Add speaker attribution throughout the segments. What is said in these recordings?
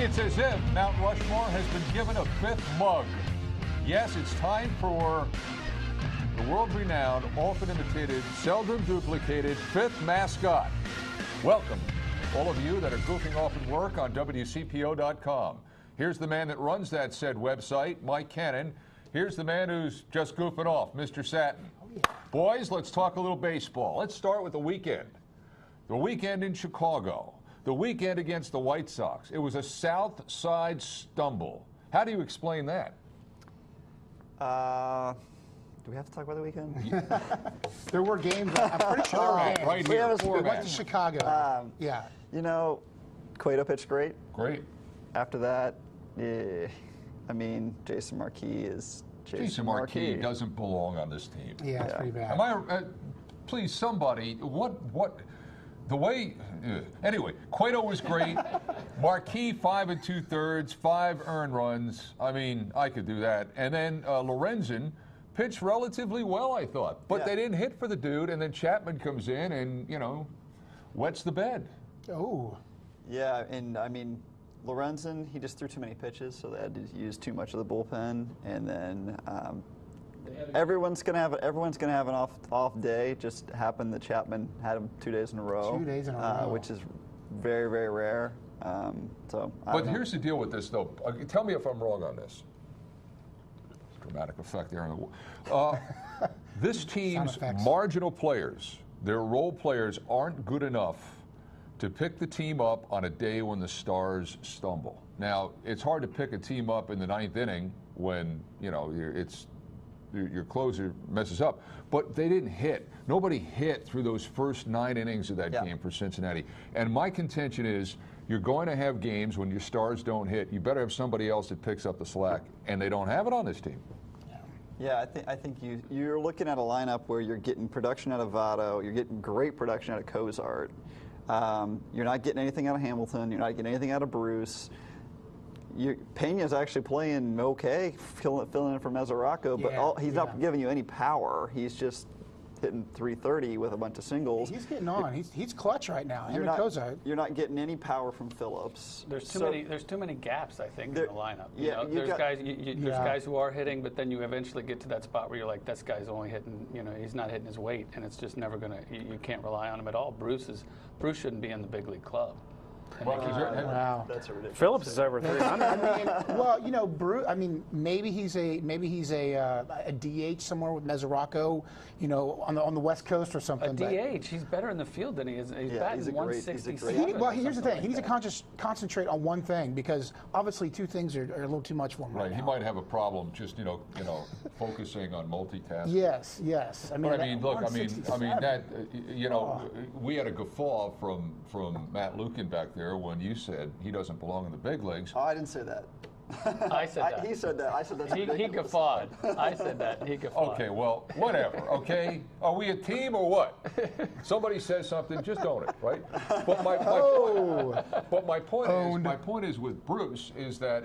Speaker 1: It's as if Mount Rushmore has been given a fifth mug. Yes, it's time for the world-renowned, often imitated, seldom duplicated Fifth Mascot. Welcome, all of you that are goofing off at work on WCPO.com. Here's the man that runs that said website, Mike Canan. Here's the man who's just goofing off, Mr. Satin. Oh, yeah. Boys, let's talk a little baseball. Let's start with the weekend. The weekend in Chicago. The weekend against the White Sox. It was a South Side stumble. How do you explain that?
Speaker 2: Do we have to talk about the weekend?
Speaker 3: There were games. I'm pretty sure there were games.
Speaker 1: Right here.
Speaker 3: We went to Chicago. Yeah.
Speaker 2: You know, Cueto pitched great.
Speaker 1: Great.
Speaker 2: After that, I mean, Jason Marquis is
Speaker 1: Jason Marquis doesn't belong on this team.
Speaker 3: Yeah, it's pretty bad.
Speaker 1: Am I? Please, somebody. What? The way. Anyway, Cueto was great. Marquis 5 2/3, 5 earned runs. I mean, I could do that. And then Lorenzen pitched relatively well, I thought, but they didn't hit for the dude. And then Chapman comes in and wets the bed.
Speaker 3: Oh.
Speaker 2: Yeah, and I mean, Lorenzen, he just threw too many pitches, so they had to use too much of the bullpen. And then everyone's gonna have an off day. Just happened that Chapman had him 2 days in a row.
Speaker 3: 2 days in a row,
Speaker 2: which is very, very rare.
Speaker 1: But here's the deal with this, though. Tell me if I'm wrong on this. Dramatic effect there. This team's marginal players, their role players, aren't good enough to pick the team up on a day when the Stars stumble. Now, it's hard to pick a team up in the ninth inning when your closer messes up. But they didn't hit. Nobody hit through those first 9 innings of that game for Cincinnati. And my contention is you're going to have games when your stars don't hit. You better have somebody else that picks up the slack, and they don't have it on this team.
Speaker 2: Yeah, I think you're looking at a lineup where you're getting production out of Votto, you're getting great production out of Cozart. You're not getting anything out of Hamilton. You're not getting anything out of Bruce. Pena's actually playing okay, filling in for Mesoraco, but he's not giving you any power. He's just hitting 330 with a bunch of singles.
Speaker 3: He's getting on. He's clutch right now.
Speaker 2: You're not getting any power from Phillips.
Speaker 4: There's too many gaps, I think, in the lineup.
Speaker 2: Yeah,
Speaker 4: there's guys who are hitting, but then you eventually get to that spot where you're like, this guy's only hitting. He's not hitting his weight, and it's just never gonna. You can't rely on him at all. Bruce shouldn't be in the big league club.
Speaker 3: Wow,
Speaker 2: that's a ridiculous.
Speaker 4: Phillips is over 300.
Speaker 3: I mean, Broo. I mean, maybe he's a DH somewhere with Mesoraco, on the West Coast or something.
Speaker 4: A DH, he's better in the field than he is. He's batting 167.
Speaker 3: Well, here's the thing. He needs to concentrate on one thing because obviously 2 things are a little too much for him. Right.
Speaker 1: He might have a problem just focusing on multitasking.
Speaker 3: Yes. I mean,
Speaker 1: we had a guffaw from Matt Lukin back there when you said he doesn't belong in the big leagues.
Speaker 2: Oh, I didn't say that.
Speaker 4: I said that.
Speaker 2: He said that. I said that.
Speaker 4: He guffawed. I said that. He guffawed.
Speaker 1: Okay, well, whatever, okay? Are we a team or what? Somebody says something, just own it, right? But my point is with Bruce is that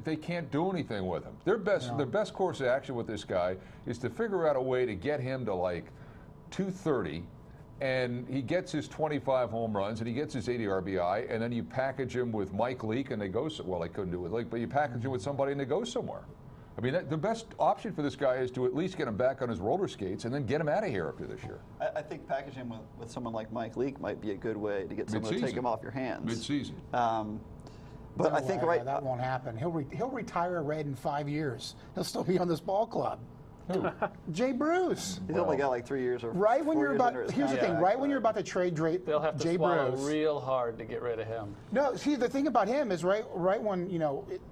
Speaker 1: they can't do anything with him. Their best course of action with this guy is to figure out a way to get him to like 230. And he gets his 25 home runs, and he gets his 80 RBI, and then you package him with Mike Leake, and they go. Well, they couldn't do it with Leake, but you package him with somebody, and they go somewhere. I mean, the best option for this guy is to at least get him back on his roller skates, and then get him out of here after this year.
Speaker 2: I think packaging him with someone like Mike Leake might be a good way to get someone to take him off your hands.
Speaker 1: Mid-season.
Speaker 2: But I think
Speaker 3: that won't happen. He'll retire a Red in 5 years. He'll still be on this ball club.
Speaker 1: Who?
Speaker 3: Jay Bruce.
Speaker 2: He's only got like 3 years or
Speaker 3: right when you're about. Here's the thing. Right when you're about to trade
Speaker 4: they'll have to
Speaker 3: Jay
Speaker 4: swallow
Speaker 3: Bruce
Speaker 4: real hard to get rid of him.
Speaker 3: No, see the thing about him is right when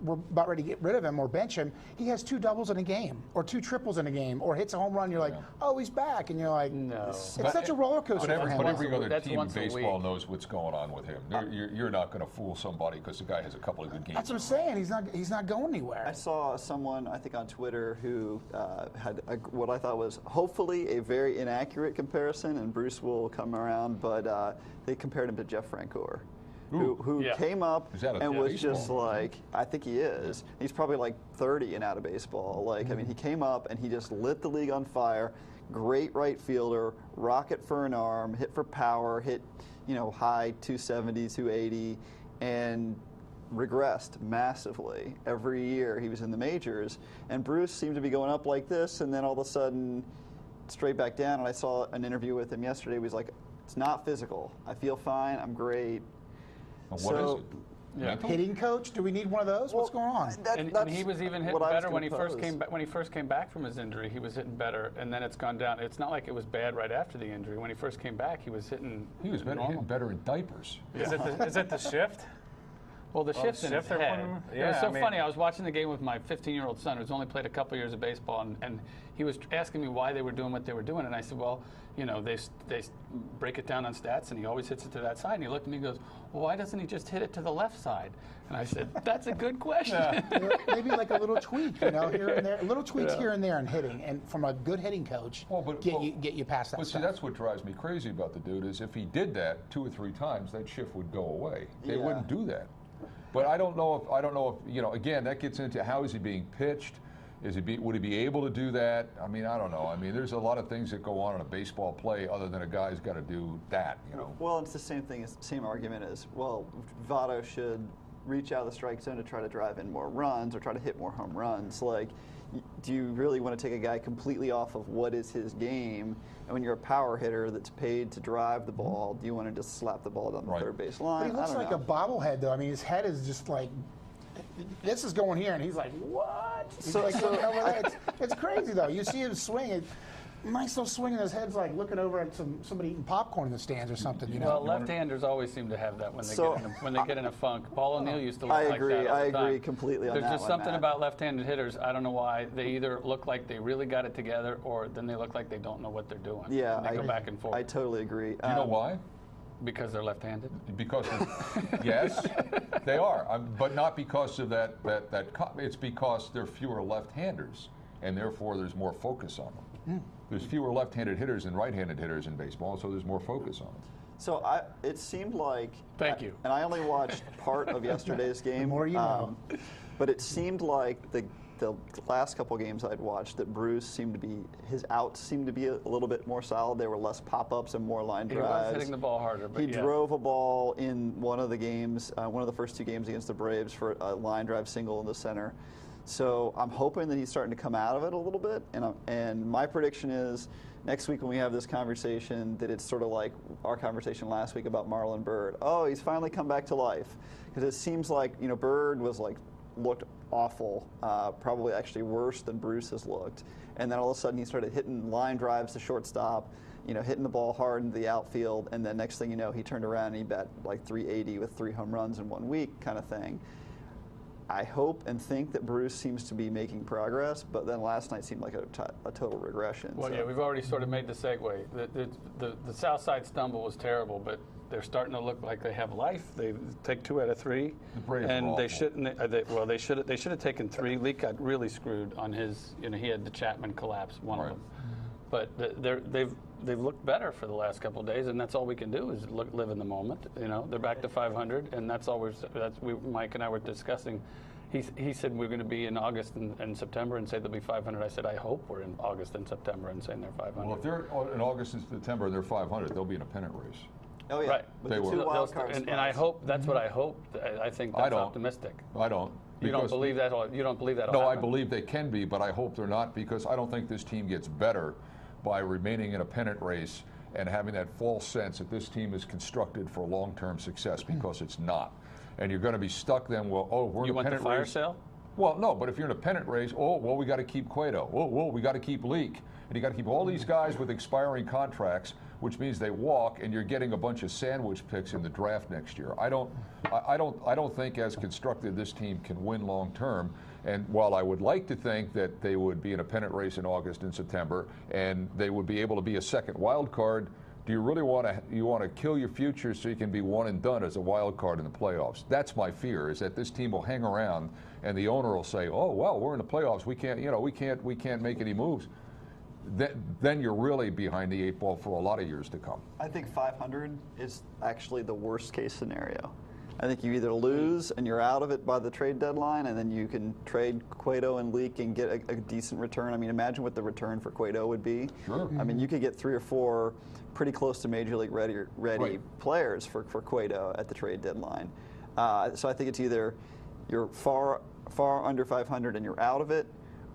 Speaker 3: we're about ready to get rid of him or bench him, he has 2 doubles in a game or 2 triples in a game or hits a home run. You're like, oh, he's back, and you're like,
Speaker 4: no.
Speaker 3: It's such a roller coaster for him.
Speaker 1: But every other team in baseball knows what's going on with him. You're not going to fool somebody because the guy has a couple of good games.
Speaker 3: That's what I'm saying. He's not going anywhere.
Speaker 2: I saw someone I think on Twitter who had what I thought was hopefully a very inaccurate comparison, and Bruce will come around, but they compared him to Jeff Francoeur, who came up and was just like, I think he is. He's probably like 30 and out of baseball. I mean, he came up and he just lit the league on fire. Great right fielder, rocket for an arm, hit for power, hit high 270, 280, and regressed massively every year he was in the majors, and Bruce seemed to be going up like this, and then all of a sudden straight back down. And I saw an interview with him yesterday. He was like, "It's not physical. I feel fine. I'm great."
Speaker 1: What is it?
Speaker 4: Yeah.
Speaker 3: Hitting coach? Do we need one of those? What's going on?
Speaker 4: And he was even hitting better when he first came back. When he first came back from his injury, he was hitting better, and then it's gone down. It's not like it was bad right after the injury. When he first came back, he was hitting.
Speaker 1: He was hitting better in diapers.
Speaker 5: Is it the shift?
Speaker 4: Well, the shift in his head.
Speaker 5: Yeah,
Speaker 4: it was so funny. I was watching the game with my 15-year-old son, who's only played a couple years of baseball, and he was asking me why they were doing what they were doing, and I said, well, you know, they break it down on stats, and he always hits it to that side. And he looked at me and goes, well, why doesn't he just hit it to the left side? And I said, that's a good question.
Speaker 3: Maybe like a little tweak, you know, here and there, little tweaks here and there in hitting, and from a good hitting coach, get you past that.
Speaker 1: But see, that's what drives me crazy about the dude is if he did that 2 or 3 times, that shift would go away. They wouldn't do that. But I don't know if you know. Again, that gets into how is he being pitched? Would he be able to do that? I mean, I don't know. I mean, there's a lot of things that go on in a baseball play other than a guy's got to do that. You know.
Speaker 2: Well, it's the same thing. It's the same argument as well. Votto should reach out of the strike zone to try to drive in more runs or try to hit more home runs. Like, do you really want to take a guy completely off of what is his game? And when you're a power hitter that's paid to drive the ball, do you want to just slap the ball down the third base line?
Speaker 3: But he looks like a bobblehead, though. I mean, his head is just like, this is going here, and he's like, what? He's like, it's crazy, though. You see him swing. Mike's still swinging his head's like looking over at somebody eating popcorn in the stands or something, you know.
Speaker 4: Well, left-handers always seem to have that when they get in a funk. Paul O'Neill used to look like that.
Speaker 2: I agree completely on that.
Speaker 4: There's just something about left-handed hitters. I don't know why. They either look like they really got it together, or then they look like they don't know what they're doing.
Speaker 2: Yeah,
Speaker 4: they go back and forth.
Speaker 2: I totally agree.
Speaker 1: Do you know why?
Speaker 4: Because they're left-handed.
Speaker 1: Because yes, they are, but not because of that. It's because there are fewer left-handers, and therefore there's more focus on them. There's fewer left-handed hitters than right-handed hitters in baseball, so there's more focus on them.
Speaker 2: So it seemed like.
Speaker 4: Thank you.
Speaker 2: And I only watched part of yesterday's game.
Speaker 3: The more you know.
Speaker 2: But it seemed like the last couple games I'd watched that Bruce his outs seemed to be a little bit more solid. There were less pop-ups and more line drives.
Speaker 4: He was hitting the ball harder. But
Speaker 2: he drove a ball in one of the games, one of the first 2 games against the Braves for a line drive single in the center. So I'm hoping that he's starting to come out of it a little bit. And my prediction is next week when we have this conversation that it's sort of like our conversation last week about Marlon Byrd. Oh, he's finally come back to life. Because it seems like, you know, Byrd was like, looked awful, probably actually worse than Bruce has looked. And then all of a sudden he started hitting line drives to shortstop, you know, hitting the ball hard into the outfield. And then next thing you know, he turned around and he bat like 380 with 3 home runs in 1 week kind of thing. I hope and think that Bruce seems to be making progress, but then last night seemed like a total regression.
Speaker 4: Well, yeah, we've already sort of made the segue. The South Side stumble was terrible, but they're starting to look like they have life. They take 2 out of 3, and they shouldn't. They should have taken 3. Leak got really screwed on his. You know, he had the Chapman collapse, one of them. But they've looked better for the last couple of days, and that's all we can do is live in the moment. You know, they're back to 500, and that's all Mike and I were discussing. He said we're going to be in August and September and say they'll be 500. I said I hope we're in August and September and saying they're 500.
Speaker 1: Well, if they're in August and September and they're 500, they'll be in a pennant race.
Speaker 2: Oh yeah,
Speaker 4: right.
Speaker 2: They were.
Speaker 4: And I hope that's what I hope. I think that's optimistic.
Speaker 1: I don't.
Speaker 4: You don't believe that? You don't believe that?
Speaker 1: No, I believe they can be, but I hope they're not because I don't think this team gets better by remaining in a pennant race and having that false sense that this team is constructed for long-term success because it's not. And you're going to be stuck then. Well, we're in a pennant race. You want the fire sale? Well, no, but if you're in a pennant race, we got to keep Cueto. We got to keep Leak. And you got to keep all these guys with expiring contracts, which means they walk, and you're getting a bunch of sandwich picks in the draft next year. I don't think as constructed this team can win long term. And while I would like to think that they would be in a pennant race in August and September, and they would be able to be a second wild card, do you really want to kill your future so you can be one and done as a wild card in the playoffs? That's my fear, is that this team will hang around and the owner will say, "Oh well, we're in the playoffs. We can't make any moves." Then you're really behind the 8 ball for a lot of years to come.
Speaker 2: I think 500 is actually the worst case scenario. I think you either lose and you're out of it by the trade deadline, and then you can trade Cueto and Leak and get a decent return. I mean, imagine what the return for Cueto would be.
Speaker 1: Sure.
Speaker 2: I mean, you could get 3 or 4 pretty close to Major League ready players for Cueto at the trade deadline. So I think it's either you're far under 500 and you're out of it,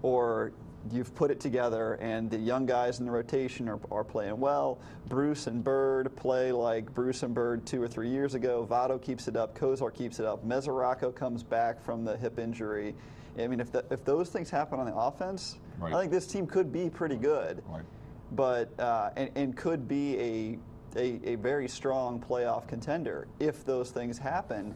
Speaker 2: or you've put it together and the young guys in the rotation are playing well. Bruce and Bird play like Bruce and Bird 2 or 3 years ago. Votto keeps it up. Kozar keeps it up. Mesoraco comes back from the hip injury. I mean, if those things happen on the offense, I think this team could be pretty good. Right. But and could be a very strong playoff contender if those things happen.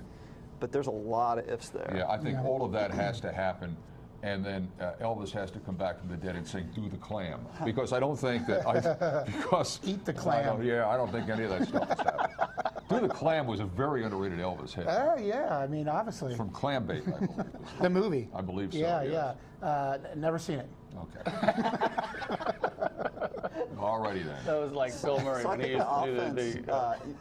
Speaker 2: But there's a lot of ifs there.
Speaker 1: Yeah, I think all of that has to happen. And then Elvis has to come back from the dead and sing "Do the Clam," because I don't think that
Speaker 3: Eat the Clam.
Speaker 1: I don't think any of that stuff is happening. "Do the Clam" was a very underrated Elvis hit.
Speaker 3: Oh yeah, I mean obviously.
Speaker 1: From Clam Bait, I believe.
Speaker 3: The movie.
Speaker 1: I believe so.
Speaker 3: Yeah,
Speaker 1: yes.
Speaker 3: yeah. Never seen it.
Speaker 1: Okay. Alrighty then.
Speaker 4: That was like Bill Murray
Speaker 2: So
Speaker 4: when he used to do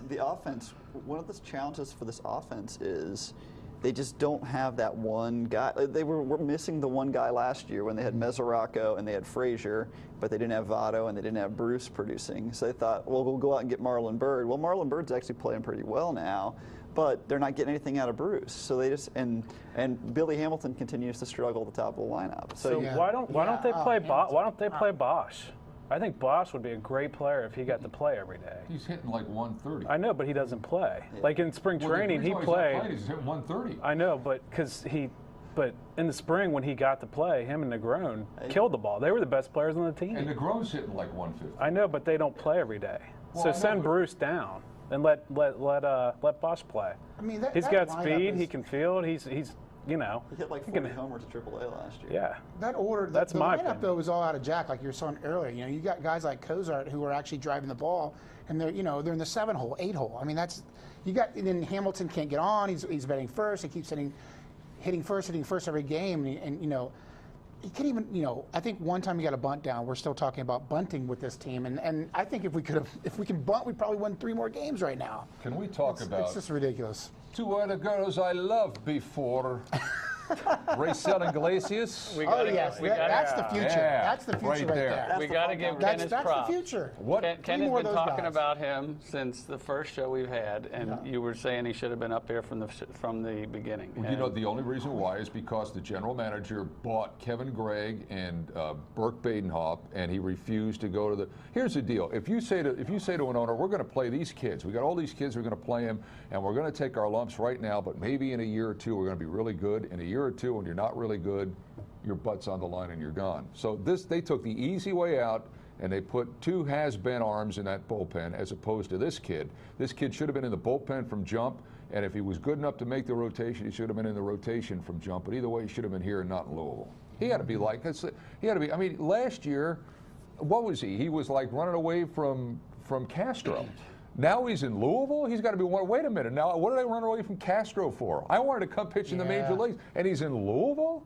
Speaker 2: the offense. One of the challenges for this offense is they just don't have that one guy. They were missing the one guy last year when they had Mesoraco and they had Frazier, but they didn't have Votto and they didn't have Bruce producing. So they thought, well, we'll go out and get Marlon Byrd. Well, Marlon Byrd's actually playing pretty well now, but they're not getting anything out of Bruce. So they just and Billy Hamilton continues to struggle at the top of the lineup.
Speaker 5: So why don't they play why don't they play Bosch? I think Bosch would be a great player if he got to play every day.
Speaker 1: He's hitting like 130.
Speaker 5: I know, but he doesn't play. Yeah. Like in spring training, he played.
Speaker 1: He's hitting 130.
Speaker 5: I know, but but in the spring when he got to play, him and Negron killed the ball. They were the best players on the team.
Speaker 1: And Negron's hitting like 150.
Speaker 5: I know, but they don't play every day. Well, so send Bruce down and let Bosch play. I mean, he's got speed. He can field. He's you know.
Speaker 2: He hit like 40 homers at AAA last year.
Speaker 5: Yeah.
Speaker 3: That order,
Speaker 5: that's
Speaker 3: the
Speaker 5: my
Speaker 3: lineup
Speaker 5: opinion.
Speaker 3: though was all out of jack, like you were saying earlier. You know, you got guys like Kozar who are actually driving the ball, and they're they're in the 7-hole, 8-hole. I mean, that's and then Hamilton can't get on. He's batting first. He keeps hitting first every game, and he can't even. I think one time he got a bunt down. We're still talking about bunting with this team, and I think if we can bunt, we probably win 3 more games right now.
Speaker 1: Can we talk about?
Speaker 3: It's just ridiculous.
Speaker 1: 2 other girls I loved before. Racel Iglesias.
Speaker 3: Yes, that's the future.
Speaker 1: Yeah,
Speaker 3: that's the future right there.
Speaker 4: We got to give Ken his props.
Speaker 3: That's the future.
Speaker 4: Ken has been talking about him since the first show we've had, and you were saying he should have been up here from the beginning.
Speaker 1: Well, the only reason why is because the general manager bought Kevin Gregg and Burke Badenhop, and he refused to go to the. Here's the deal: if you say to an owner, we're going to play these kids. We got all these kids. We're going to play them, and we're going to take our lumps right now, but maybe in a year or two we're going to be really good. In a year or two, when you're not really good, your butt's on the line and you're gone. So they took the easy way out, and they put 2 has-been arms in that bullpen as opposed to this kid. This kid should have been in the bullpen from jump, and if he was good enough to make the rotation, he should have been in the rotation from jump. But either way, he should have been here and not in Louisville. He had to be like this. He had to be. I mean, last year, what was he? He was like running away from Castro. Now he's in Louisville. He's got to be. Wait a minute. Now, what did I run away from Castro for? I wanted to come pitch in the major leagues, and he's in Louisville,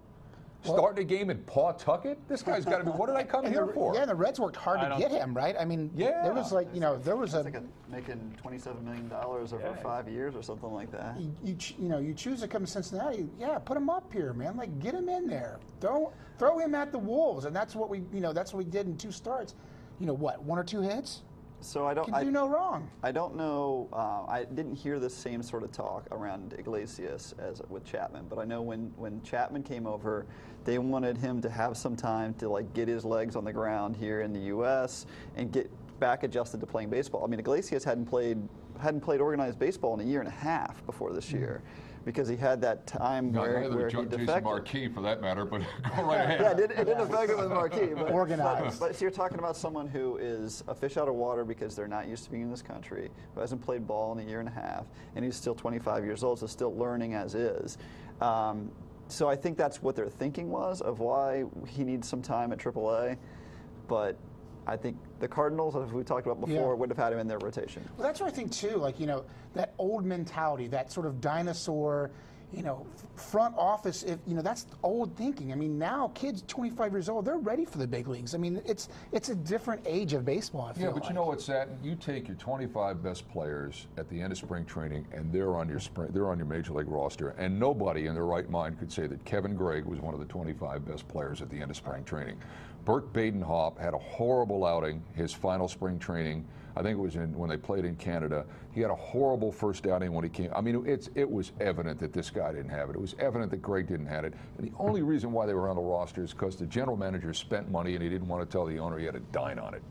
Speaker 1: starting a game in Pawtucket. This guy's got to be. What did I come here for?
Speaker 3: Yeah, the Reds worked hard to get him, right? I mean, there was like there was
Speaker 2: making $27 million over 5 years or something like that.
Speaker 3: You choose to come to Cincinnati. Yeah, put him up here, man. Like get him in there. Throw him at the Wolves, and that's what we did in 2 starts. 1 or 2 hits.
Speaker 2: So I don't.
Speaker 3: Can do no wrong.
Speaker 2: I don't know. I didn't hear the same sort of talk around Iglesias as with Chapman, but I know when Chapman came over, they wanted him to have some time to get his legs on the ground here in the U.S. and get back adjusted to playing baseball. I mean, Iglesias hadn't played organized baseball in a year and a half before this year. Because he had that time where he defected.
Speaker 1: Jason Marquis, for that matter, but go right ahead.
Speaker 2: Yeah, it didn't affect him with Marquis. But,
Speaker 3: organized.
Speaker 2: But so you're talking about someone who is a fish out of water because they're not used to being in this country, who hasn't played ball in a year and a half, and he's still 25 years old, so still learning as is. So I think that's what their thinking was of why he needs some time at AAA. But I think the Cardinals, as we talked about before, would have had him in their rotation.
Speaker 3: Well, that's what I think too. That old mentality, that sort of dinosaur, front office. That's old thinking. I mean, now kids 25 years old, they're ready for the big leagues. I mean, it's a different age of baseball. I feel
Speaker 1: but you know what, Satin? You take your 25 best players at the end of spring training, and they're on your major league roster, and nobody in their right mind could say that Kevin Gregg was one of the 25 best players at the end of spring training. Bert Badenhop had a horrible outing his final spring training. I think it was when they played in Canada. He had a horrible first outing when he came. I mean, it was evident that this guy didn't have it. It was evident that Greg didn't have it. And the only reason why they were on the roster is because the general manager spent money and he didn't want to tell the owner he had to dine on it.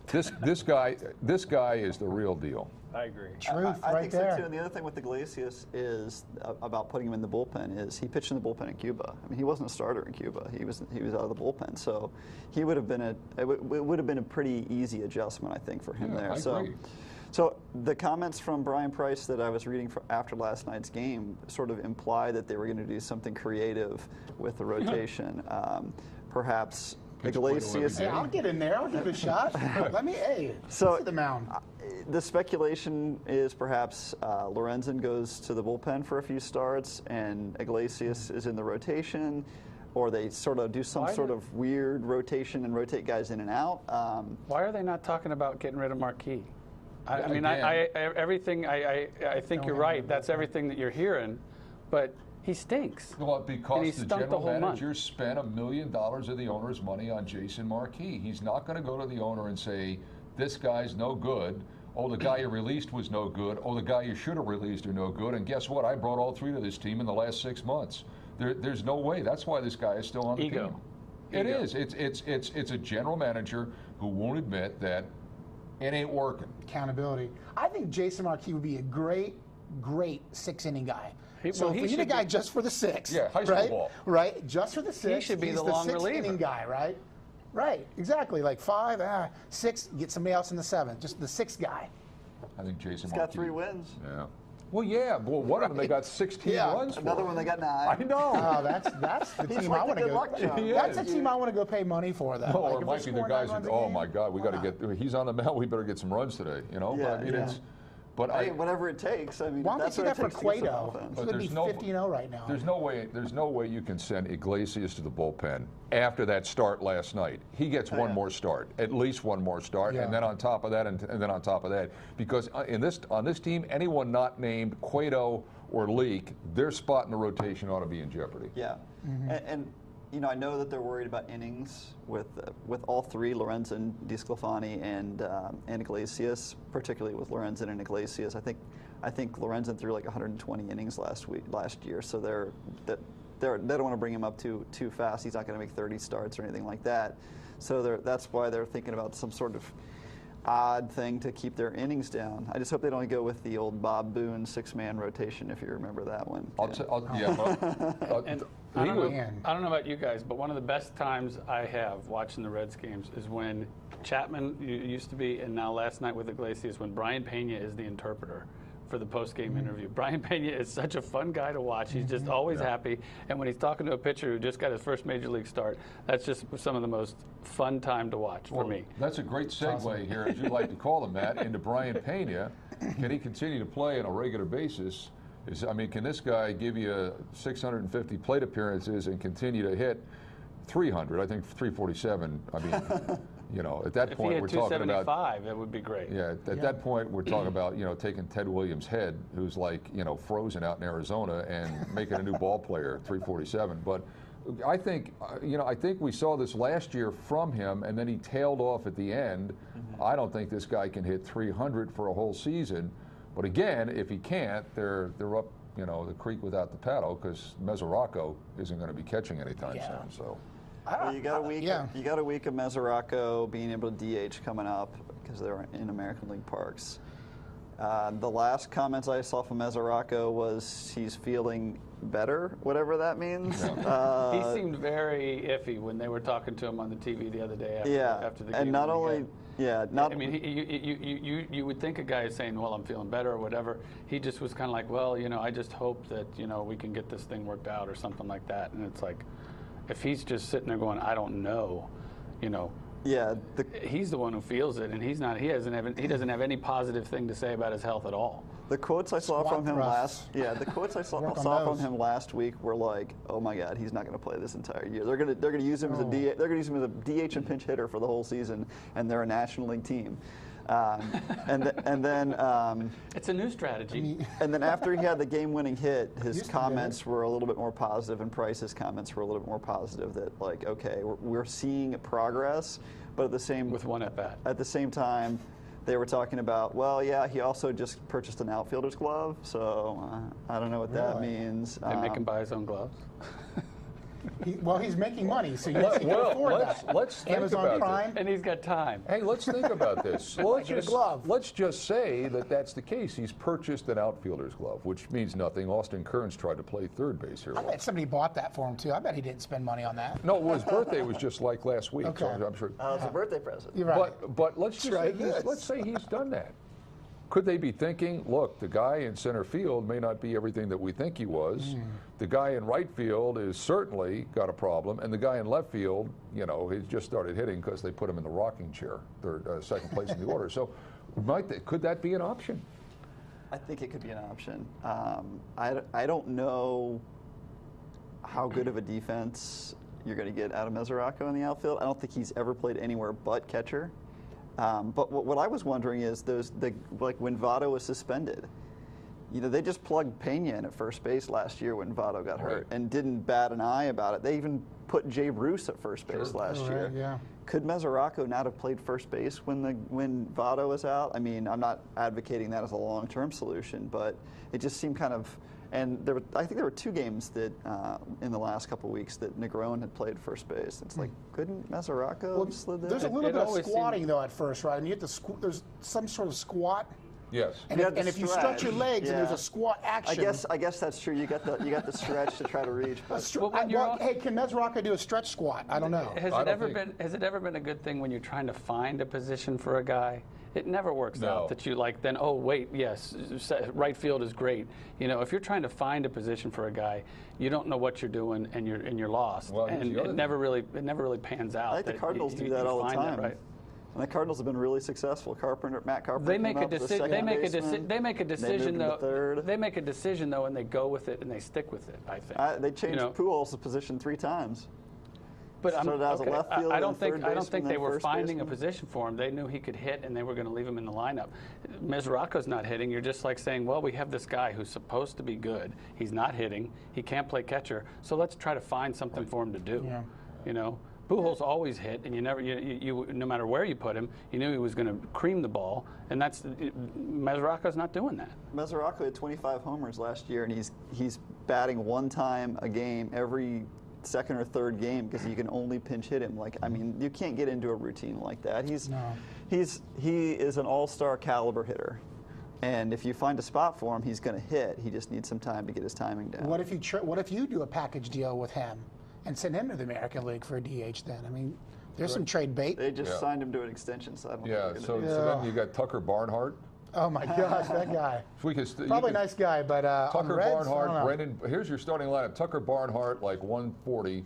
Speaker 1: This guy is the real deal.
Speaker 5: I agree.
Speaker 3: Truth,
Speaker 2: I
Speaker 3: right
Speaker 2: think
Speaker 3: there.
Speaker 2: so too. And the other thing with Iglesias is about putting him in the bullpen is he pitched in the bullpen in Cuba. I mean, he wasn't a starter in Cuba. He was out of the bullpen, so he would have been it would have been a pretty easy adjustment, I think, for him there.
Speaker 1: I agree.
Speaker 2: So the comments from Brian Price that I was reading after last night's game sort of imply that they were going to do something creative with the rotation, perhaps. Iglesias.
Speaker 3: Hey, I'll get in there. I'll give it a shot. Let me see the mound.
Speaker 2: The speculation is perhaps Lorenzen goes to the bullpen for a few starts and Iglesias is in the rotation, or they sort of do some sort of weird rotation and rotate guys in and out.
Speaker 4: Why are they not talking about getting rid of Marquis? I mean, everything. I think you're right. That's everything that you're hearing, but. He stinks.
Speaker 1: Well, because the general manager spent $1 million of the owner's money on Jason Marquis. He's not going to go to the owner and say, this guy's no good. Oh, the guy you released was no good. Oh, the guy you should have released are no good. And guess what? I brought all three to this team in the last 6 months. There's no way. That's why this guy is still on the team. It is. It's a general manager who won't admit that it ain't working.
Speaker 3: Accountability. I think Jason Marquis would be a great 6-inning guy. So if we need a guy just for the 6,
Speaker 1: high school ball.
Speaker 3: Right, just for the 6,
Speaker 4: he should be
Speaker 3: he's
Speaker 4: the long reliever.
Speaker 3: 6-inning guy, right? Right, exactly. Like 5, 6, get somebody else in the 7, just the 6th guy.
Speaker 1: I think Jason
Speaker 2: He's got 3 wins.
Speaker 1: Yeah. Well, yeah. Well, one of them they got 16 runs for.
Speaker 2: Another one they got 9.
Speaker 1: I know.
Speaker 3: Oh, that's the team I want to go. That's the team I want to go pay money for, though.
Speaker 1: No, or it might be the guys who, oh my God, we got to get. He's on the mound. We better get some runs today. You know.
Speaker 2: Yeah,
Speaker 1: but I mean, it's. But
Speaker 2: whatever it takes. I mean,
Speaker 3: why don't they see that for Cueto? He would be
Speaker 1: 50-0
Speaker 3: right now.
Speaker 1: There's no way you can send Iglesias to the bullpen after that start last night. He gets one more start, at least one more start, and then on top of that, and then on top of that, because on this team, anyone not named Cueto or Leak, their spot in the rotation ought to be in jeopardy.
Speaker 2: Yeah, and you know, I know that they're worried about innings with all 3, Lorenzen, DeSclafani, and Iglesias, particularly with Lorenzen and Iglesias. I think Lorenzen threw like 120 innings last year, so they don't want to bring him up too fast. He's not going to make 30 starts or anything like that. So that's why they're thinking about some sort of odd thing to keep their innings down. I just hope they don't go with the old Bob Boone 6-man rotation, if you remember that one.
Speaker 4: I don't know about you guys, but one of the best times I have watching the Reds games is when Chapman used to be, and now last night with Iglesias, when Brian Pena is the interpreter for the post-game interview. Brian Pena is such a fun guy to watch. He's just always happy. And when he's talking to a pitcher who just got his first major league start, that's just some of the most fun time to watch for me.
Speaker 1: That's a great segue here, as you like to call him, Matt, into Brian Pena. Can he continue to play on a regular basis? Can this guy give you 650 plate appearances and continue to hit 300? I think 347. I mean, you know, at that point we're talking about
Speaker 4: 275. That would be great.
Speaker 1: Yeah, at that point we're talking about, you know, taking Ted Williams' head, who's like, you know, frozen out in Arizona, and making a new ball player, 347. But I think, I think we saw this last year from him, and then he tailed off at the end. I don't think this guy can hit 300 for a whole season. But again, if he can't, they're up, you know, the creek without the paddle, because Mesoraco isn't going to be catching anytime soon. So.
Speaker 2: Well, you got a week. You got a week of Mesoraco being able to DH coming up because they're in American League parks. The last comments I saw from Mesoraco was he's feeling better, whatever that means.
Speaker 4: He seemed very iffy when they were talking to him on the TV the other day after the game.
Speaker 2: And not only.
Speaker 4: I mean, you would think a guy is saying, well, I'm feeling better or whatever. He just was kind of like, well, you know, I just hope that, you know, we can get this thing worked out or something like that. And it's like, if he's just sitting there going, I don't know, you know.
Speaker 2: Yeah.
Speaker 4: He's the one who feels it, and he doesn't have any positive thing to say about his health at all.
Speaker 2: The quotes I saw from him from him last week were like, "Oh my God, he's not going to play this entire year. They're going to use him as a DH and pinch hitter for the whole season, and they're a National League team." And then
Speaker 4: it's a new strategy.
Speaker 2: And then after he had the game-winning hit, his comments were a little bit more positive, and Price's comments were a little bit more positive. That like, okay, we're seeing progress, but at the same
Speaker 4: with one at bat.
Speaker 2: At the same time, they were talking about, well, yeah, he also just purchased an outfielder's glove, so I don't know what that means.
Speaker 4: They make him buy his own gloves.
Speaker 3: Well, he's making money, so he can afford that.
Speaker 1: Let's think
Speaker 3: Amazon
Speaker 1: about
Speaker 3: Prime.
Speaker 1: this.
Speaker 4: And he's got time.
Speaker 1: Hey, let's think about this. Let's just say that that's the case. He's purchased an outfielder's glove, which means nothing. Austin Kearns tried to play third base here.
Speaker 3: I bet somebody bought that for him, too. I bet he didn't spend money on that.
Speaker 1: No, well, his birthday was just like last week.
Speaker 3: Okay.
Speaker 1: So I'm sure.
Speaker 2: It's a birthday present.
Speaker 3: You're right.
Speaker 1: But let's just say let's say he's done that. Could they be thinking, look, the guy in center field may not be everything that we think he was. The guy in right field is certainly got a problem, and the guy in left field, you know, he's just started hitting because they put him in the rocking chair, second place in the order. So, could that be an option?
Speaker 2: I think it could be an option. I don't know how good of a defense you're going to get out of Mesoraco in the outfield. I don't think he's ever played anywhere but catcher. But what I was wondering is like when Votto was suspended, you know, they just plugged Pena in at first base last year when Votto got hurt and didn't bat an eye about it. They even put Jay Bruce at first base last year.
Speaker 3: Yeah.
Speaker 2: Could Mesoraco not have played first base when Votto was out? I mean, I'm not advocating that as a long-term solution, but it just seemed kind of. And I think there were 2 games that in the last couple of weeks that Negron had played first base. It's like, couldn't Mesoraco have slid there?
Speaker 3: There's a little bit of squatting though at first, right? I mean, you have to there's some sort of squat.
Speaker 1: Yes.
Speaker 3: And, if you stretch your legs and there's a squat action.
Speaker 2: I guess that's true. You got the stretch to try to reach. But
Speaker 3: hey, can Mesoraco do a stretch squat? I don't know.
Speaker 4: Has it ever been a good thing when you're trying to find a position for a guy? It never works out that you then, oh, wait, yes, right field is great. You know, if you're trying to find a position for a guy, you don't know what you're doing and you're lost.
Speaker 1: Well,
Speaker 4: and it never really pans out.
Speaker 2: I think the Cardinals do that all the time.
Speaker 4: Right?
Speaker 2: And the Cardinals have been really successful. Matt Carpenter.
Speaker 4: They make a decision. They make a decision though.
Speaker 2: They
Speaker 4: make a decision though, and they go with it and they stick with it. I think
Speaker 2: they changed Pujols' position 3 times.
Speaker 4: But
Speaker 2: I
Speaker 4: don't think they were finding a position for him. They knew he could hit, and they were going to leave him in the lineup. Mesoraco's not hitting. You're just like saying, well, we have this guy who's supposed to be good. He's not hitting. He can't play catcher. So let's try to find something for him to do. Yeah. You know, Pujols always hit, and no matter where you put him, you knew he was going to cream the ball, and Mesoraco's not doing that.
Speaker 2: Mesoraco had 25 homers last year, and he's batting 1 time a game every second or third game because you can only pinch hit him. Like, I mean, you can't get into a routine like that. He is an all-star caliber hitter, and if you find a spot for him, he's going to hit. He just needs some time to get his timing down.
Speaker 3: What if you do a package deal with him and send him to the American League for a DH? Then I mean, there's some trade bait.
Speaker 2: They just signed him to an extension, so I don't think
Speaker 1: so then you got Tucker Barnhart.
Speaker 3: Oh my gosh, that guy. Probably a nice guy, but
Speaker 1: Tucker
Speaker 3: Reds,
Speaker 1: Barnhart, Brendan. Here's your starting lineup: Tucker Barnhart, like 140,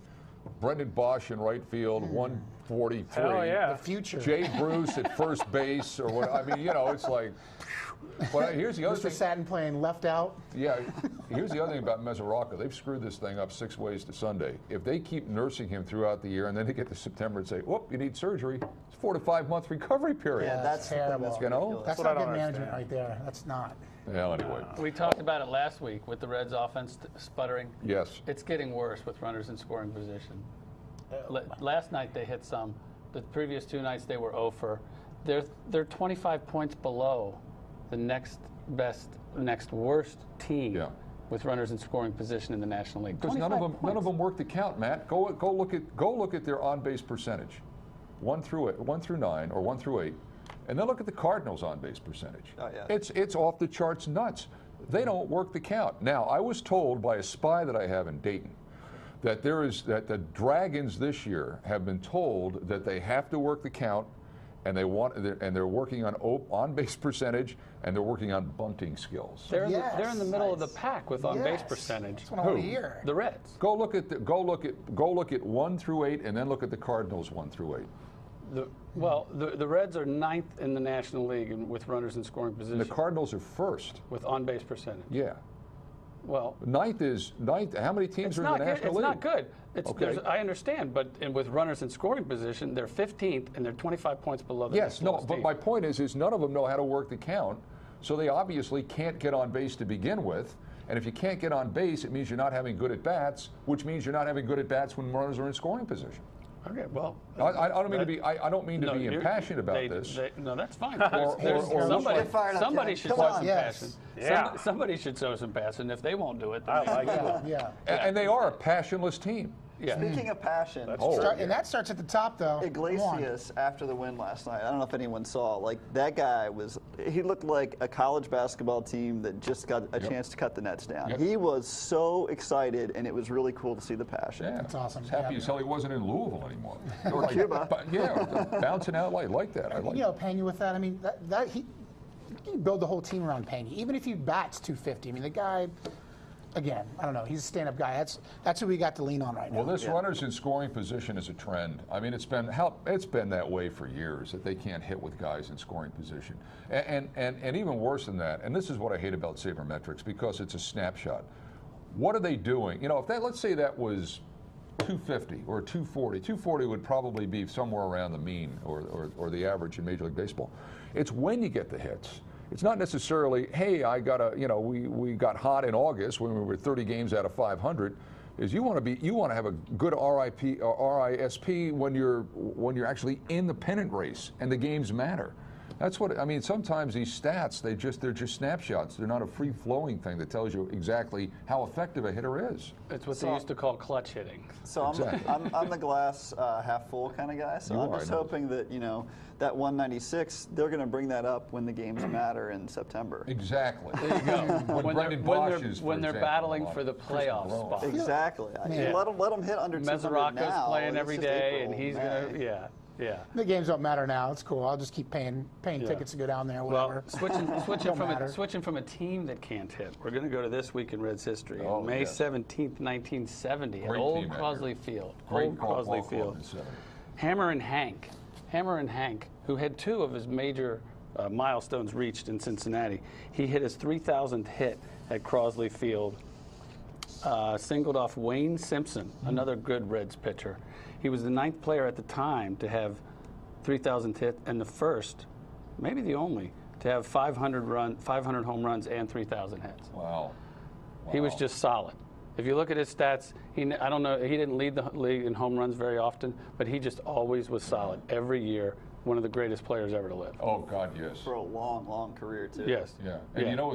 Speaker 1: Brendan Bosch in right field, 143.
Speaker 5: Hell yeah,
Speaker 3: the future.
Speaker 1: Jay Bruce at first base, or what? I mean, you know, it's like. But here's the other
Speaker 3: Mr.
Speaker 1: thing.
Speaker 3: Satin playing left out.
Speaker 1: Yeah, here's the other thing about Mesoraco. They've screwed this thing up 6 ways to Sunday. If they keep nursing him throughout the year, and then they get to September and say, "Whoop, you need surgery," it's 4 to 5 month recovery period.
Speaker 3: Yeah, that's terrible.
Speaker 2: That's
Speaker 3: That's not good management right there. That's not.
Speaker 1: Well, anyway.
Speaker 4: We talked about it last week with the Reds' offense sputtering.
Speaker 1: Yes.
Speaker 4: It's getting worse with runners in scoring position. Last night they hit some. The previous 2 nights they were 0 for. They're 25 points below the next worst team with runners in scoring position in the National League.
Speaker 1: Because none of them work the count, Matt. Go look at their on-base percentage, 1 through 9 or 1 through 8, and then look at the Cardinals' on-base percentage.
Speaker 2: Oh, yeah.
Speaker 1: It's off the charts nuts. They don't work the count. Now, I was told by a spy that I have in Dayton that the Dragons this year have been told that they have to work the count, and they're working on on-base percenage, and they're working on bunting skills.
Speaker 4: They're in the middle of the pack with on-base percentage.
Speaker 3: That's what I want to hear.
Speaker 4: The Reds.
Speaker 1: Go look at 1 through 8, and then look at the Cardinals 1 through 8.
Speaker 4: The Reds are 9th in the National League with runners in scoring position.
Speaker 1: And the Cardinals are 1st
Speaker 4: with on-base percentage.
Speaker 1: Yeah.
Speaker 4: Well,
Speaker 1: Ninth. How many teams are in the National League?
Speaker 4: It's not good. Okay. I understand, but with runners in scoring position, they're 15th and they're 25 points below the next lowest
Speaker 1: but
Speaker 4: team.
Speaker 1: my point is none of them know how to work the count, so they obviously can't get on base to begin with. And if you can't get on base, it means you're not having good at bats, which means you're not having good at bats when runners are in scoring position.
Speaker 4: Okay, well,
Speaker 1: I don't mean to be. I don't mean to be impassioned about this.
Speaker 4: No, that's fine. Somebody should show some passion.
Speaker 5: Yeah.
Speaker 4: Somebody should show some passion. If they won't do it, then
Speaker 5: I like it.
Speaker 3: Yeah.
Speaker 1: And they are a passionless team.
Speaker 4: Yeah.
Speaker 2: Speaking of passion,
Speaker 3: And that starts at the top, though.
Speaker 2: Iglesias, after the win last night, I don't know if anyone saw, like, that guy he looked like a college basketball team that just got a chance to cut the nets down.
Speaker 1: Yep.
Speaker 2: He was so excited, and it was really cool to see the passion.
Speaker 1: Yeah,
Speaker 3: That's awesome.
Speaker 1: He's happy as hell he wasn't in Louisville anymore.
Speaker 2: Or Cuba.
Speaker 1: Bouncing out like that. I like
Speaker 3: You know, Pena with that, I mean, you can build the whole team around Pena. Even if he bats 250, I mean, the guy, again, I don't know, he's a stand-up guy. That's who we got to lean on right now.
Speaker 1: Well, this runners in scoring position is a trend. I mean, it's been that way for years, that they can't hit with guys in scoring position. And even worse than that, and this is what I hate about sabermetrics, because it's a snapshot. What are they doing? You know, let's say that was 250 or 240. 240 would probably be somewhere around the mean or the average in Major League Baseball. It's when you get the hits. It's not necessarily, hey, we got hot in August when we were 30 games out of 500. Is you want to have a good RIP or RISP when you're actually in the pennant race and the games matter. That's what I mean. Sometimes these stats they're just snapshots. They're not a free flowing thing that tells you exactly how effective a hitter is.
Speaker 4: It's what they used to call clutch hitting.
Speaker 2: So
Speaker 1: Exactly.
Speaker 2: I'm the glass half full kind of guy. So I'm just hoping that that 196 they're going to bring that up when the games matter in September.
Speaker 1: Exactly.
Speaker 4: There you go. when they're
Speaker 1: example,
Speaker 4: battling for the playoff spot.
Speaker 2: Exactly.
Speaker 4: Yeah.
Speaker 2: Let them hit under 200
Speaker 4: Mesoraco's
Speaker 2: now.
Speaker 4: playing
Speaker 2: It's
Speaker 4: every
Speaker 2: just
Speaker 4: day,
Speaker 2: April,
Speaker 4: and he's
Speaker 2: May.
Speaker 4: going to, yeah.
Speaker 3: The games don't matter now. It's cool. I'll just keep paying tickets to go down there, whatever.
Speaker 4: Well, switching from a team that can't hit, we're going to go to this week in Reds history. On May 17th, 1970, at Old Crosley Field.
Speaker 1: Great Crosley Field.
Speaker 4: Hammer and Hank, who had two of his major milestones reached in Cincinnati. He hit his 3,000th hit at Crosley Field, singled off Wayne Simpson, another good Reds pitcher. He was the 9th player at the time to have 3,000 hit, and the first, maybe the only, to have 500 home runs and 3,000 hits.
Speaker 1: Wow.
Speaker 4: He was just solid. If you look at his stats, I don't know, he didn't lead the league in home runs very often, but he just always was solid every year. One of the greatest players ever to live.
Speaker 1: Oh God, yes.
Speaker 2: For a long, long career too.
Speaker 4: Yes.
Speaker 1: Yeah, and you know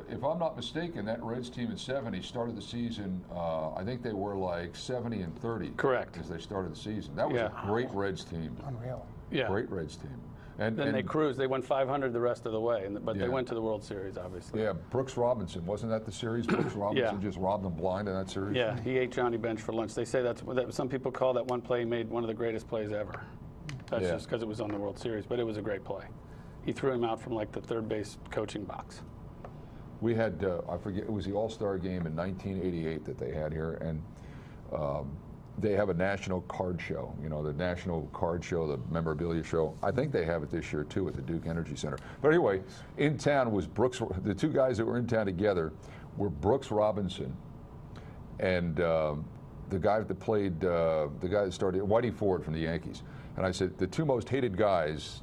Speaker 1: if I'm not mistaken, that Reds team in '70 started the season. I think they were like 70 and 30.
Speaker 4: Correct.
Speaker 1: As they started the season, that was a great Reds team.
Speaker 3: Unreal.
Speaker 4: Yeah.
Speaker 1: Great Reds team. And
Speaker 4: then they cruised. They went 500 the rest of the way, but they
Speaker 1: Yeah.
Speaker 4: went to the World Series, obviously.
Speaker 1: Yeah, Brooks Robinson, wasn't that the series? Brooks Robinson just robbed them blind in that series.
Speaker 4: Yeah, he ate Johnny Bench for lunch. They say that some people call that one play he made one of the greatest plays ever. That's just because it was on the World Series, but it was a great play. He threw him out from like the third base coaching box.
Speaker 1: We had, I forget, it was the All-Star game in 1988 that they had here, and they have a national card show, the national card show, the memorabilia show. I think they have it this year too at the Duke Energy Center. But anyway, in town was Brooks, the two guys that were in town together were Brooks Robinson and the guy that played, the guy that started, Whitey Ford from the Yankees. And I said, the two most hated guys,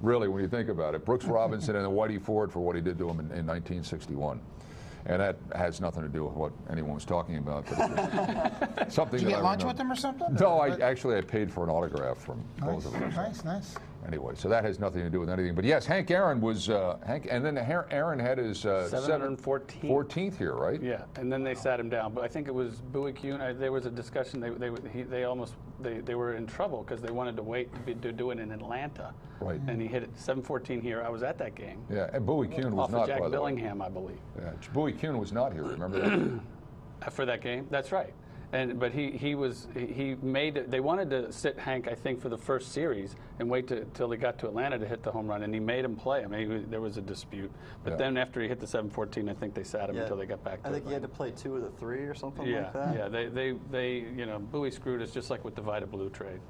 Speaker 1: really, when you think about it, Brooks Robinson and then Whitey Ford for what he did to him in 1961. And that has nothing to do with what anyone was talking about. But it was something.
Speaker 3: Did you get lunch with them or something?
Speaker 1: No, I paid for an autograph from both of them.
Speaker 3: Nice.
Speaker 1: Anyway, so that has nothing to do with anything. But yes, Hank Aaron was and then Aaron had his 14th here, right?
Speaker 4: Yeah, and then they sat him down. But I think it was Bowie Kuhn. There was a discussion. They were in trouble because they wanted to wait to do it in Atlanta.
Speaker 1: Right.
Speaker 4: And he hit it 7-14 here. I was at that game.
Speaker 1: Yeah, and Bowie Kuhn was
Speaker 4: off
Speaker 1: not.
Speaker 4: Of Jack
Speaker 1: by the
Speaker 4: Billingham,
Speaker 1: way.
Speaker 4: I believe.
Speaker 1: Yeah, Bowie Kuhn was not here. Remember that?
Speaker 4: For that game, that's right. But he made it. They wanted to sit Hank, I think, for the first series and wait till he got to Atlanta to hit the home run, and he made him play. I mean, there was a dispute. But then after he hit the 7-14, I think they sat him until they got back to
Speaker 2: I think
Speaker 4: Atlanta.
Speaker 2: he had to play 2 of the 3 or something like that.
Speaker 4: Yeah, they Bowie screwed us just like with the Vita Blue trade.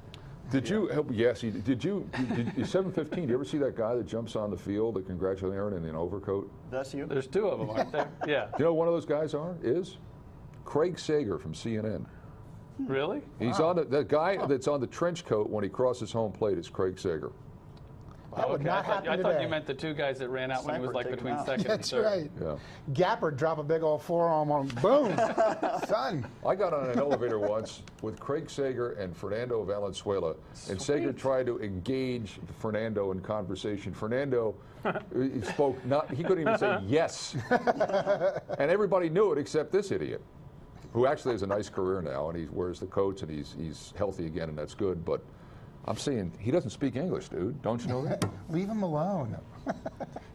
Speaker 1: Did you? Yes, he did. You 7:15? Did you ever see that guy that jumps on the field that congratulates Aaron in an overcoat?
Speaker 2: That's you.
Speaker 4: There's two of them, aren't there? Yeah.
Speaker 1: Do you know who one of those guys is? Craig Sager from CNN.
Speaker 4: Really?
Speaker 1: He's on the guy that's on the trench coat when he crosses home plate is Craig Sager.
Speaker 3: That would not happen
Speaker 4: I
Speaker 3: today.
Speaker 4: thought you meant the two guys that ran out when he was like between second and
Speaker 3: That's
Speaker 4: third.
Speaker 3: right.
Speaker 1: Yeah.
Speaker 3: Gapper drop a big old forearm on him. Boom. Son.
Speaker 1: I got on an elevator once with Craig Sager and Fernando Valenzuela, and Sager tried to engage Fernando in conversation. Fernando he spoke not. He couldn't even say yes, and everybody knew it except this idiot, who actually has a nice career now, and he wears the coats, and he's healthy again, and that's good. But I'm saying he doesn't speak English, dude. Don't you know that?
Speaker 3: Leave him alone.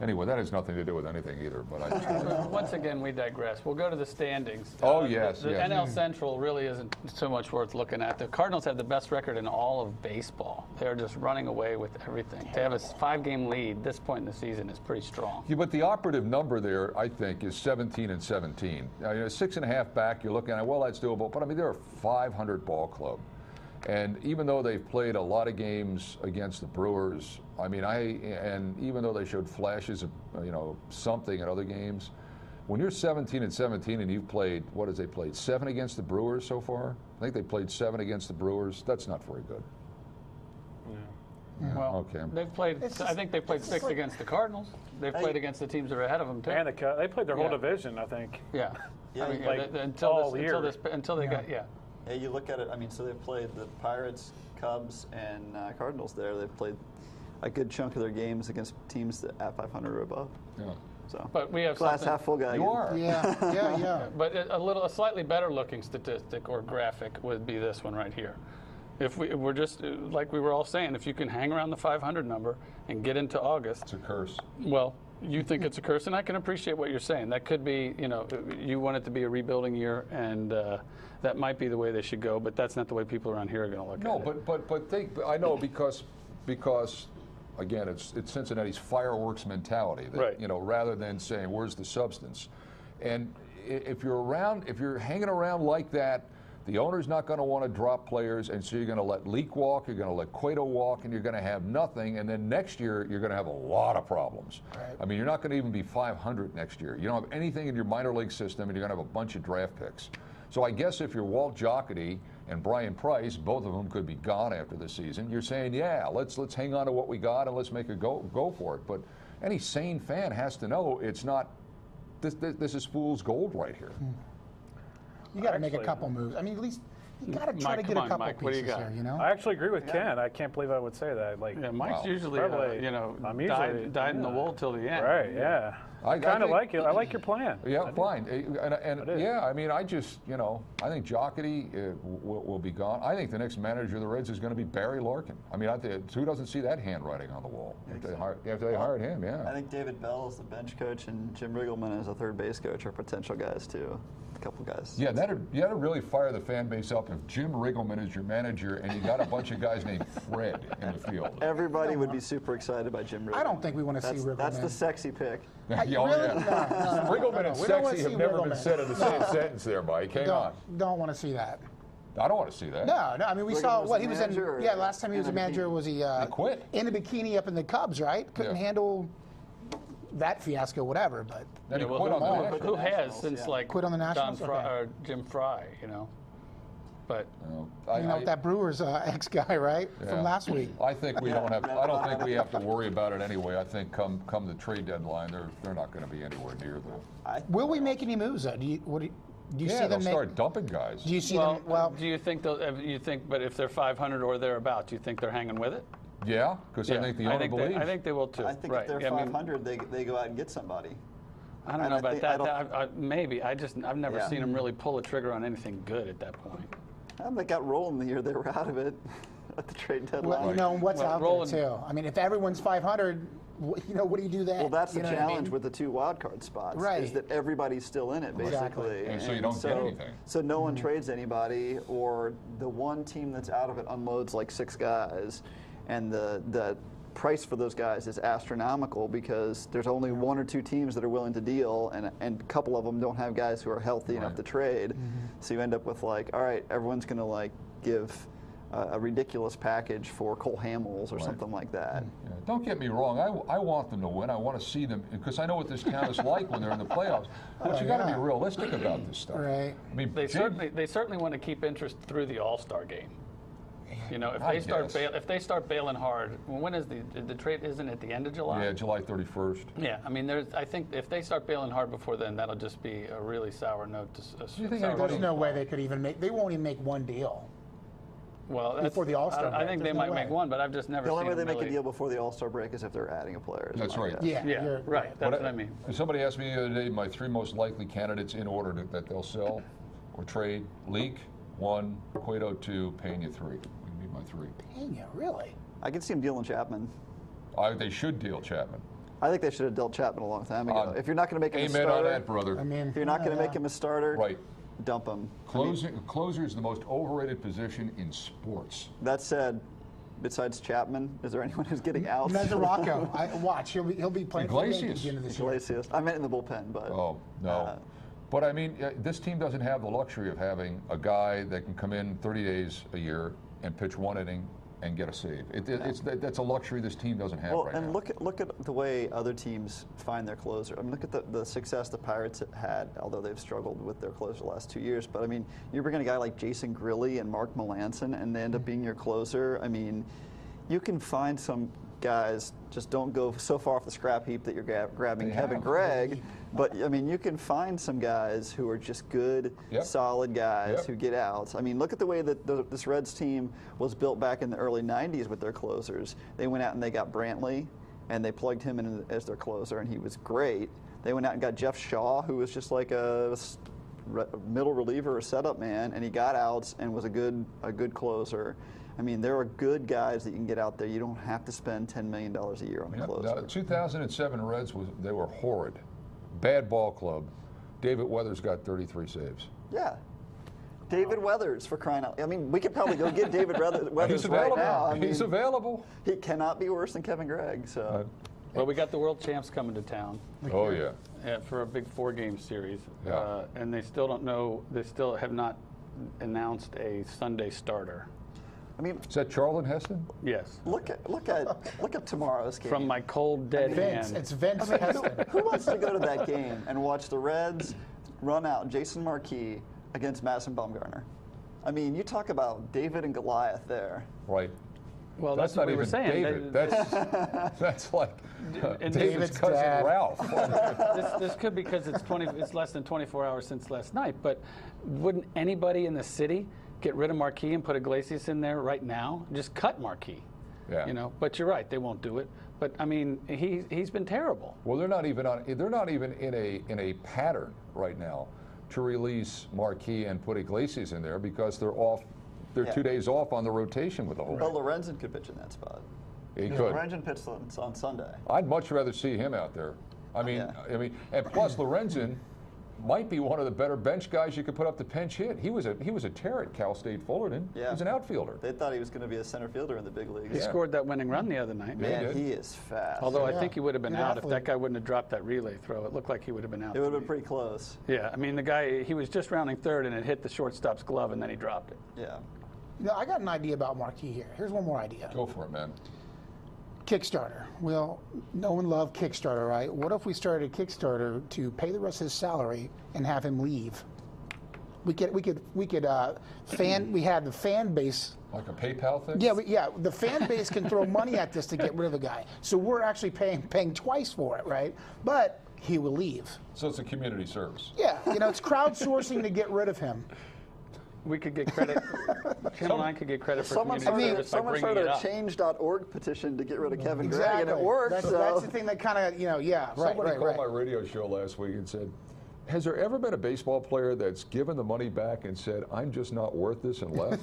Speaker 1: Anyway, that has nothing to do with anything either. But
Speaker 4: Once again, we digress. We'll go to the standings.
Speaker 1: Oh, yes,
Speaker 4: The
Speaker 1: yes.
Speaker 4: NL Central really isn't so much worth looking at. The Cardinals have the best record in all of baseball. They're just running away with everything. To have a 5-game lead this point in the season is pretty strong.
Speaker 1: yeah, but the operative number there, I think, is 17-17. Now, 6.5 back, you're looking at, well, that's doable. But I mean, they're a 500 ball club. And even though they've played a lot of games against the Brewers, I mean, and even though they showed flashes of, something in other games, when you're 17-17 and you've played, what has they played? 7 against the Brewers so far? I think they played 7 against the Brewers. That's not very good.
Speaker 4: Yeah. Well,
Speaker 1: okay.
Speaker 4: they've played. I think they played 6 against the Cardinals. They've played against the teams that are ahead of them too.
Speaker 5: And they played their whole division, I think.
Speaker 4: Yeah.
Speaker 2: Yeah,
Speaker 4: I mean,
Speaker 5: like
Speaker 4: until they got.
Speaker 2: Yeah, you look at it. I mean, so they've played the Pirates, Cubs, and Cardinals. They've played a good chunk of their games against teams that at 500 or above.
Speaker 1: Yeah.
Speaker 2: So,
Speaker 4: but we have
Speaker 2: glass half full guy.
Speaker 1: You are.
Speaker 3: Yeah.
Speaker 4: But a slightly better looking statistic or graphic would be this one right here. If we're just like we were all saying, if you can hang around the 500 number and get into August,
Speaker 1: It's a curse.
Speaker 4: well, you think it's a curse, and I can appreciate what you're saying. That could be, you want it to be a rebuilding year, and that might be the way they should go, but that's not the way people around here are going to look at it.
Speaker 1: No, but think, I know because again, it's Cincinnati's fireworks mentality. That,
Speaker 4: Right.
Speaker 1: Rather than saying where's the substance, and if you're hanging around like that, the owner's not going to want to drop players, and so you're going to let Leak walk, you're going to let Cueto walk, and you're going to have nothing. And then next year, you're going to have a lot of problems.
Speaker 3: Right.
Speaker 1: I mean, you're not going to even be 500 next year. You don't have anything in your minor league system, and you're going to have a bunch of draft picks. So I guess if you're Walt Jocketty and Brian Price, both of whom could be gone after the season, you're saying, yeah, let's hang on to what we got and let's make a go for it. But any sane fan has to know it's not. This is fool's gold right here.
Speaker 3: You got to make a couple moves. I mean, at least you got to try
Speaker 4: Mike,
Speaker 3: to get a
Speaker 4: come on,
Speaker 3: couple
Speaker 4: Mike, what do you
Speaker 3: pieces
Speaker 4: got?
Speaker 3: here,
Speaker 5: I actually agree with Ken. I can't believe I would say that. Like,
Speaker 4: Yeah, Mike's usually,
Speaker 5: probably- I'm usually-
Speaker 4: dyed in the wool till the end.
Speaker 5: right? Yeah.
Speaker 1: I
Speaker 5: Kind of
Speaker 1: think-
Speaker 5: like it. I like your plan.
Speaker 1: Yeah, fine. And
Speaker 5: do.
Speaker 1: yeah, I mean, I think Jocketty will be gone. I think the next manager of the Reds is going to be Barry Larkin. I mean, who doesn't see that handwriting on the wall after they hired him? Yeah.
Speaker 2: I think David Bell is the bench coach, and Jim Riggleman as a third base coach are potential guys too. A couple guys.
Speaker 1: Yeah, that'd really fire the fan base up if Jim Riggleman is your manager and you got a bunch of guys named Fred in the field.
Speaker 2: Everybody would be super excited by Jim Riggleman.
Speaker 3: I don't think we want to see Riggleman.
Speaker 2: That's the sexy pick.
Speaker 3: Really?
Speaker 1: Oh, yeah.
Speaker 3: No.
Speaker 1: Riggleman and
Speaker 3: We don't wanna
Speaker 1: sexy
Speaker 3: see
Speaker 1: have never been
Speaker 3: Riggleman.
Speaker 1: said in the same sentence there, Mike. Hang on.
Speaker 3: Don't want to see that.
Speaker 1: I don't want to see that.
Speaker 3: No. I mean, we
Speaker 2: Riggleman
Speaker 3: saw
Speaker 2: was
Speaker 3: what
Speaker 2: the
Speaker 3: he was in.
Speaker 2: manager, or
Speaker 3: Yeah, last time he was a
Speaker 2: in a
Speaker 3: manager
Speaker 2: bikini?
Speaker 3: was he
Speaker 1: He quit.
Speaker 3: in a bikini up in the Cubs, right? Couldn't
Speaker 1: Yeah.
Speaker 3: handle that fiasco, whatever. But
Speaker 1: Then he
Speaker 4: Yeah, well,
Speaker 1: quit on the
Speaker 2: who-
Speaker 1: Nationals.
Speaker 4: Who has
Speaker 2: Nationals,
Speaker 4: since
Speaker 2: yeah.
Speaker 4: like
Speaker 3: Quit on the Nationals?
Speaker 4: Don Fry,
Speaker 3: Okay.
Speaker 4: or Jim Fry, But
Speaker 3: that Brewers ex guy, right, from last week.
Speaker 1: I think we don't have. I don't think we have to worry about it anyway. I think come the trade deadline, they're not going to be anywhere near the.
Speaker 3: Will we make any moves though? Do you see
Speaker 1: Yeah, they'll
Speaker 3: them make?
Speaker 1: start dumping guys.
Speaker 3: Do you see
Speaker 4: well,
Speaker 3: them? Well,
Speaker 4: do you think But if they're 500 or thereabouts, do you think they're hanging with it?
Speaker 1: Yeah, because I think the owner believes.
Speaker 4: I think they will too.
Speaker 2: I think
Speaker 4: right.
Speaker 2: if they're
Speaker 4: Yeah, I mean,
Speaker 2: 500, they go out and get somebody.
Speaker 4: I don't know about
Speaker 2: think-
Speaker 4: that.
Speaker 2: I don't-
Speaker 4: Maybe I've never
Speaker 2: Yeah.
Speaker 4: seen them really pull a trigger on anything good at that point.
Speaker 2: They got rolling the year they were out of it at the trade deadline.
Speaker 3: well, what's
Speaker 4: Well,
Speaker 3: out
Speaker 4: rolling-
Speaker 3: there too? I mean, if everyone's 500, what do you do then?
Speaker 2: Well, that's the
Speaker 3: You know what I
Speaker 2: challenge
Speaker 3: mean?
Speaker 2: with the 2 wild card spots.
Speaker 3: Right.
Speaker 2: Is that everybody's still in it, basically.
Speaker 3: Exactly.
Speaker 1: And so you don't get anything.
Speaker 2: So no one trades anybody, or the one team that's out of it unloads like 6 guys, and the price for those guys is astronomical because there's only 1 or 2 teams that are willing to deal, and a couple of them don't have guys who are healthy enough to trade. So you end up with like, all right, everyone's going to like give a ridiculous package for Cole Hamels or something like that.
Speaker 1: Yeah. Don't get me wrong. I want them to win. I want to see them because I know what this town is like when they're in the playoffs. But you got to be realistic about this stuff.
Speaker 3: Right.
Speaker 1: I mean,
Speaker 4: They certainly want to keep interest through the All-Star game. You know, if they start bailing hard, when is the trade? Isn't it the end of July?
Speaker 1: Yeah, July 31st.
Speaker 4: Yeah, I mean, I think if they start bailing hard before then, that'll just be a really sour note.
Speaker 3: There's no way they could even make. They won't even make one deal.
Speaker 4: Well,
Speaker 3: before the All-Star break.
Speaker 4: I think they might make one, but I've just never seen.
Speaker 2: The only way they
Speaker 4: really
Speaker 2: make a deal before the All-Star break is if they're adding a player.
Speaker 1: That's right.
Speaker 3: Yeah,
Speaker 4: right. That's what I mean.
Speaker 1: Somebody asked me the other day my 3 most likely candidates in order that they'll sell or trade: Leak 1, Cueto 2, Pena 3. Would be my 3.
Speaker 3: Pena, really?
Speaker 2: I can see him dealing Chapman.
Speaker 1: They should deal Chapman.
Speaker 2: I think they should have dealt Chapman a long time ago. If you're not going to make him a
Speaker 1: Amen
Speaker 2: starter,
Speaker 1: on that, brother.
Speaker 3: I mean,
Speaker 2: if you're not going to make him a starter,
Speaker 1: right.
Speaker 2: Dump him.
Speaker 1: Closer is the most overrated position in sports.
Speaker 2: That said, besides Chapman, is there anyone who's getting out?
Speaker 3: Mesoraco. Watch, he'll be playing for the Yankees at the end of this year.
Speaker 2: Iglesias. I meant in the bullpen, but.
Speaker 1: Oh no. But I mean, this team doesn't have the luxury of having a guy that can come in 30 days a year and pitch 1 inning and get a save. That's a luxury this team doesn't have right now.
Speaker 2: And look at the way other teams find their closer. I mean, look at the success the Pirates had, although they've struggled with their closer the last 2 years. But I mean, you're bringing a guy like Jason Grilli and Mark Melancon, and they end up being your closer. I mean, you can find some guys, just don't go so far off the scrap heap that you're grabbing Kevin Gregg. But I mean, you can find some guys who are just good, solid guys who get outs. I mean, look at the way that this Reds team was built back in the early 90s with their closers. They went out and they got Brantley, and they plugged him in as their closer, and he was great. They went out and got Jeff Shaw, who was just like a middle reliever or setup man, and he got outs and was a good closer. I mean, there are good guys that you can get out there. You don't have to spend $10 million a year on a closer.
Speaker 1: The 2007 Reds, they were horrid. Bad ball club. David Weathers got 33 saves.
Speaker 2: Yeah. David Weathers, for crying out. I mean, we could probably go get David Weathers right now. I mean,
Speaker 1: he's available.
Speaker 2: He cannot be worse than Kevin Gregg. So.
Speaker 4: Well, we got the world champs coming to town.
Speaker 1: Oh, yeah.
Speaker 4: For a big 4-game series.
Speaker 1: Yeah.
Speaker 4: And they still don't know, they still have not announced a Sunday starter.
Speaker 2: I mean,
Speaker 1: is that Charlton Heston?
Speaker 4: Yes.
Speaker 2: Look at tomorrow's game.
Speaker 4: From my cold dead hand.
Speaker 3: It's Vince Heston.
Speaker 2: Who wants to go to that game and watch the Reds run out Jason Marquis against Madison Bumgarner? I mean, you talk about David and Goliath there.
Speaker 1: Right.
Speaker 4: Well, that's what we were saying.
Speaker 1: David. That's like David's cousin
Speaker 3: dad.
Speaker 1: Ralph.
Speaker 4: This could be because it's less than 24 hours since last night. But wouldn't anybody in the city get rid of Marquis and put Iglesias in there right now? Just cut Marquis.
Speaker 1: Yeah.
Speaker 4: You know. But you're right; they won't do it. But I mean, he's been terrible.
Speaker 1: Well, they're not even in a pattern right now to release Marquis and put Iglesias in there because they're off. They're 2 days off on the rotation with the whole.
Speaker 2: But Lorenzen could pitch in that spot.
Speaker 1: He could.
Speaker 2: Lorenzen pitched on Sunday.
Speaker 1: I'd much rather see him out there. I mean, and plus Lorenzen might be one of the better bench guys you could put up to pinch hit. He was a tear at Cal State Fullerton.
Speaker 2: Yeah.
Speaker 1: He's an outfielder.
Speaker 2: They thought he was going to be a center fielder in the big leagues.
Speaker 4: He scored that winning run the other night.
Speaker 2: Man, he is fast.
Speaker 4: Although I think he would have been out if that guy wouldn't have dropped that relay throw. It looked like he would have been out.
Speaker 2: It would have been pretty close.
Speaker 4: Yeah, I mean, the guy, he was just rounding third and it hit the shortstop's glove and then he dropped it.
Speaker 2: Yeah.
Speaker 3: You know, I got an idea about Marquis here. Here's one more idea.
Speaker 1: Go for it, man.
Speaker 3: Kickstarter. Well, no one loved Kickstarter, right? What if we started a Kickstarter to pay the rest of his salary and have him leave? We had the fan base.
Speaker 1: Like a PayPal thing?
Speaker 3: Yeah, the fan base can throw money at this to get rid of the guy. So we're actually paying twice for it, right? But he will leave.
Speaker 1: So it's a community service.
Speaker 3: Yeah, it's crowdsourcing to get rid of him.
Speaker 4: We could get credit. Channel 9 could get credit for community service by
Speaker 2: someone
Speaker 4: bringing it
Speaker 2: started
Speaker 4: up.
Speaker 2: a change.org petition to get rid of Kevin Gregg,
Speaker 3: Exactly.
Speaker 2: and it worked.
Speaker 3: That's the thing that kind of,
Speaker 1: Somebody called my radio show last week and said, has there ever been a baseball player that's given the money back and said, I'm just not worth this and left?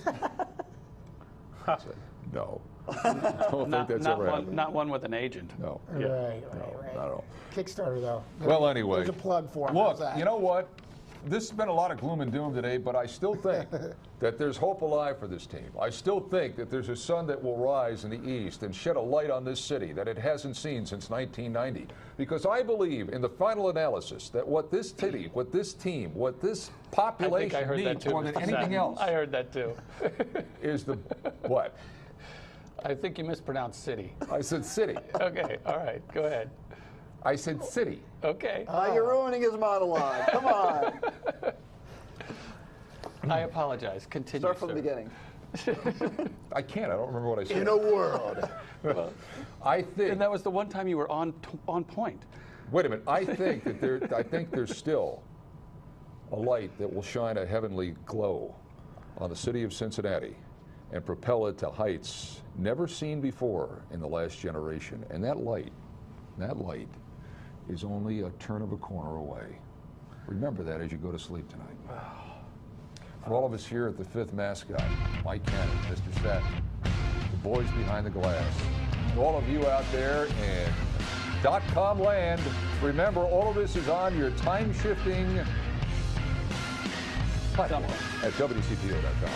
Speaker 1: I said, no. I don't think that's ever happened.
Speaker 4: Not one with an agent.
Speaker 1: No.
Speaker 3: Right.
Speaker 1: Not at all.
Speaker 3: Kickstarter, though.
Speaker 1: Well, anyway.
Speaker 3: There's a plug for him.
Speaker 1: Look, you know what? this has been a lot of gloom and doom today, but I still think that there's hope alive for this team. I still think that there's a sun that will rise in the east and shed a light on this city that it hasn't seen since 1990. Because I believe in the final analysis that what this city, what this team, what this population needs more than anything else.
Speaker 4: I heard that too.
Speaker 1: Is the what?
Speaker 4: I think you mispronounced city.
Speaker 1: I said city.
Speaker 4: Okay, all right, go ahead.
Speaker 1: I said city.
Speaker 4: Okay.
Speaker 2: You're ruining his monologue. Come on.
Speaker 4: I apologize. Continue.
Speaker 2: Start from the beginning.
Speaker 1: I can't. I don't remember what I said.
Speaker 3: In a world.
Speaker 4: Well,
Speaker 1: I think.
Speaker 4: and that was the one time you were on point.
Speaker 1: Wait a minute. I think that I think there's still a light that will shine a heavenly glow on the city of Cincinnati and propel it to heights never seen before in the last generation. And that light is only a turn of a corner away. Remember that as you go to sleep tonight. For all of us here at the Fifth Mascot, Mike Canan, Mr. Satin, the boys behind the glass, and all of you out there in .com land, remember all of this is on your time-shifting platform at WCPO.com.